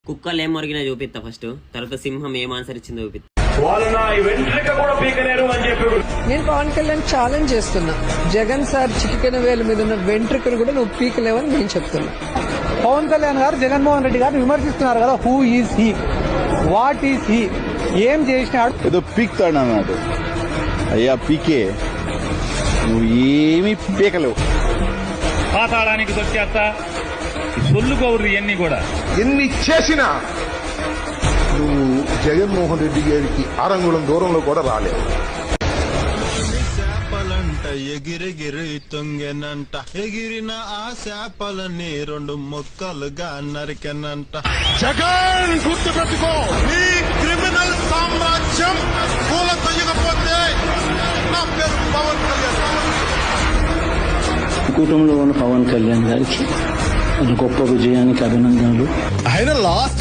కుక్కలు ఏం మొరిగినా చూపిస్తా ఫస్ట్, తర్వాత సింహం ఏం ఆన్సర్ ఇచ్చిందో చూపిస్తా. నేను పవన్ కళ్యాణ్ ఛాలెంజ్ చేస్తున్నా, జగన్ సార్ చిటికెన వేల మీద ఉన్న వెంట్రుకను కూడా నువ్వు పీకలేవని నేను చెప్తున్నా. పవన్ కళ్యాణ్ గారు జగన్మోహన్ రెడ్డి గారిని విమర్శిస్తున్నారు కదా, who is he, what is he, ఏం చేసినాడు? ఏదో పీక్తాడు అన్నాడు. అయ్యా పీకే, నువ్వు ఏమీ పీకలేవు. పాతాళానికి దొరికేస్తా సొల్లు కౌర్లు ఇవన్నీ కూడా ఎన్ని చేసినా నువ్వు జగన్మోహన్ రెడ్డి గారికి అరంగుళం దూరంలో కూడా రాలేవు. చేపలంట ఎగిరెగిరి తొంగెనంట, ఎగిరిన ఆ చేపలని 2 ముక్కలుగా నరికెనంట. జగన్ గుర్తు పెట్టుకో, నీ క్రిమినల్ సామ్రాజ్యం పూల తొయ్యకపోతే నా పేరు పవన్ కళ్యాణ్. కుటుంబంలో ఉన్న పవన్ కళ్యాణ్ గారికి గొప్ప విజయానికి అభినందనలు. ఆయన లాస్ట్